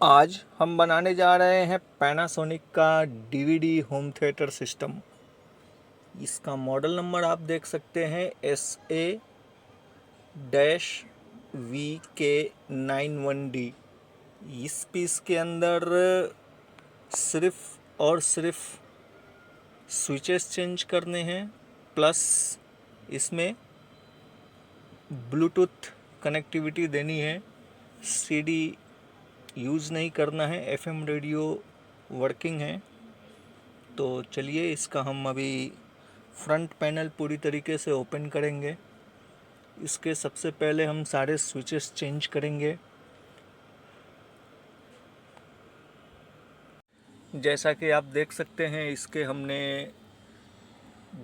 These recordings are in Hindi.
आज हम बनाने जा रहे हैं पैनासोनिक का डीवीडी होम थिएटर सिस्टम। इसका मॉडल नंबर आप देख सकते हैं SA-VK91D। इस पीस के अंदर सिर्फ और सिर्फ स्विचेस चेंज करने हैं, प्लस इसमें ब्लूटूथ कनेक्टिविटी देनी है। सीडी यूज़ नहीं करना है, एफएम रेडियो वर्किंग है। तो चलिए इसका हम अभी फ्रंट पैनल पूरी तरीके से ओपन करेंगे। इसके सबसे पहले हम सारे स्विचेस चेंज करेंगे। जैसा कि आप देख सकते हैं, इसके हमने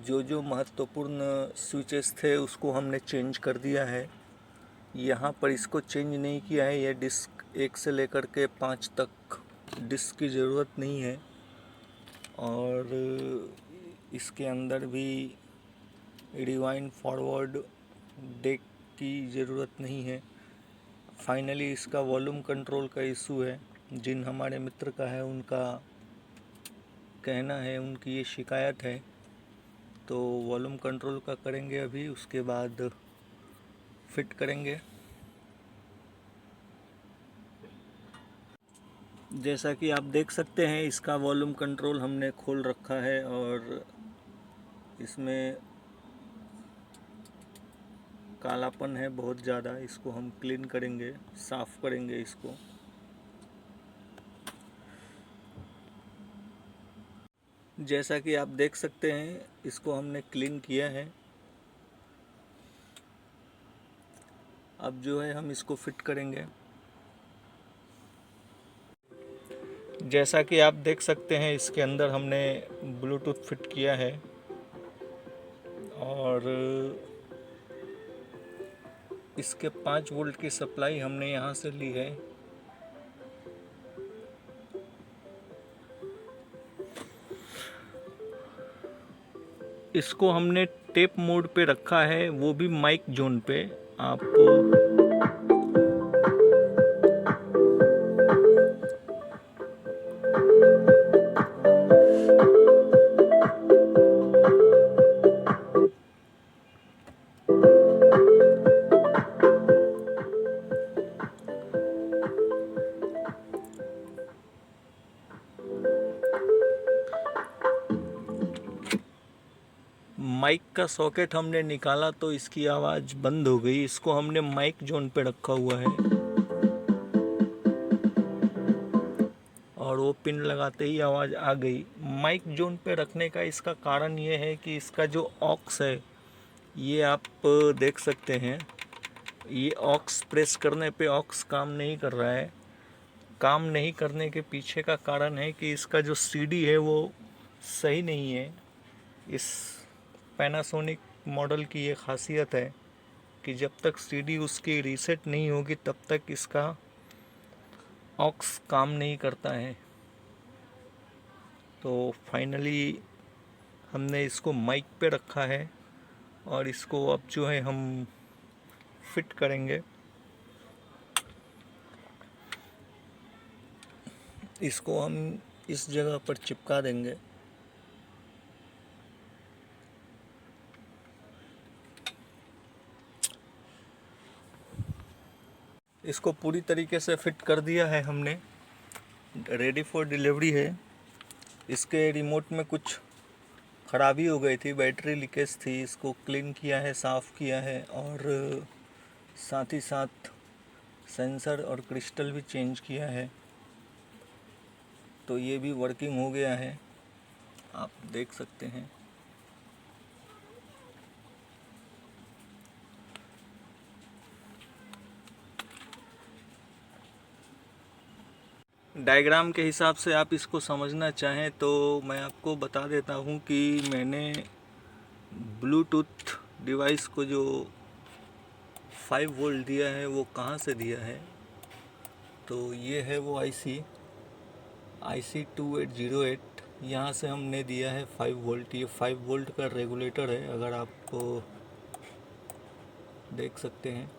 जो महत्वपूर्ण स्विचेस थे उसको हमने चेंज कर दिया है। यहाँ पर इसको चेंज नहीं किया है। यह डिस्क 1 से लेकर के 5 तक डिस्क की ज़रूरत नहीं है, और इसके अंदर भी रिवाइंड फॉरवर्ड डेक की ज़रूरत नहीं है। फाइनली इसका वॉल्यूम कंट्रोल का इशू है। जिन हमारे मित्र का है उनका कहना है, उनकी ये शिकायत है। तो वॉल्यूम कंट्रोल का करेंगे अभी, उसके बाद फिट करेंगे। जैसा कि आप देख सकते हैं, इसका वॉल्यूम कंट्रोल हमने खोल रखा है और इसमें कालापन है बहुत ज़्यादा। इसको हम क्लीन करेंगे, साफ़ करेंगे इसको। जैसा कि आप देख सकते हैं, इसको हमने क्लीन किया है। अब जो है हम इसको फिट करेंगे। जैसा कि आप देख सकते हैं, इसके अंदर हमने ब्लूटूथ फिट किया है और इसके 5 वोल्ट की सप्लाई हमने यहाँ से ली है। इसको हमने टेप मोड पे रखा है, वो भी माइक जोन पे। आप माइक का सॉकेट हमने निकाला तो इसकी आवाज़ बंद हो गई। इसको हमने माइक जोन पे रखा हुआ है और वो पिन लगाते ही आवाज़ आ गई। माइक जोन पे रखने का इसका कारण ये है कि इसका जो ऑक्स है, ये आप देख सकते हैं, ये ऑक्स प्रेस करने पे ऑक्स काम नहीं कर रहा है। काम नहीं करने के पीछे का कारण है कि इसका जो सीडी है वो सही नहीं है। इस पैनासोनिक मॉडल की ये खासियत है कि जब तक सीडी उसकी रीसेट नहीं होगी तब तक इसका ऑक्स काम नहीं करता है। तो फाइनली हमने इसको माइक पे रखा है और इसको अब जो है हम फिट करेंगे। इसको हम इस जगह पर चिपका देंगे। इसको पूरी तरीके से फिट कर दिया है हमने, रेडी फॉर डिलीवरी है। इसके रिमोट में कुछ ख़राबी हो गई थी, बैटरी लीकेज थी। इसको क्लीन किया है, साफ़ किया है और साथ ही साथ सेंसर और क्रिस्टल भी चेंज किया है। तो ये भी वर्किंग हो गया है, आप देख सकते हैं। डायग्राम के हिसाब से आप इसको समझना चाहें तो मैं आपको बता देता हूँ कि मैंने ब्लूटूथ डिवाइस को जो 5 वोल्ट दिया है वो कहाँ से दिया है। तो ये है वो IC 2808। यहाँ से हमने दिया है 5 वोल्ट। ये 5 वोल्ट का रेगुलेटर है, अगर आपको देख सकते हैं।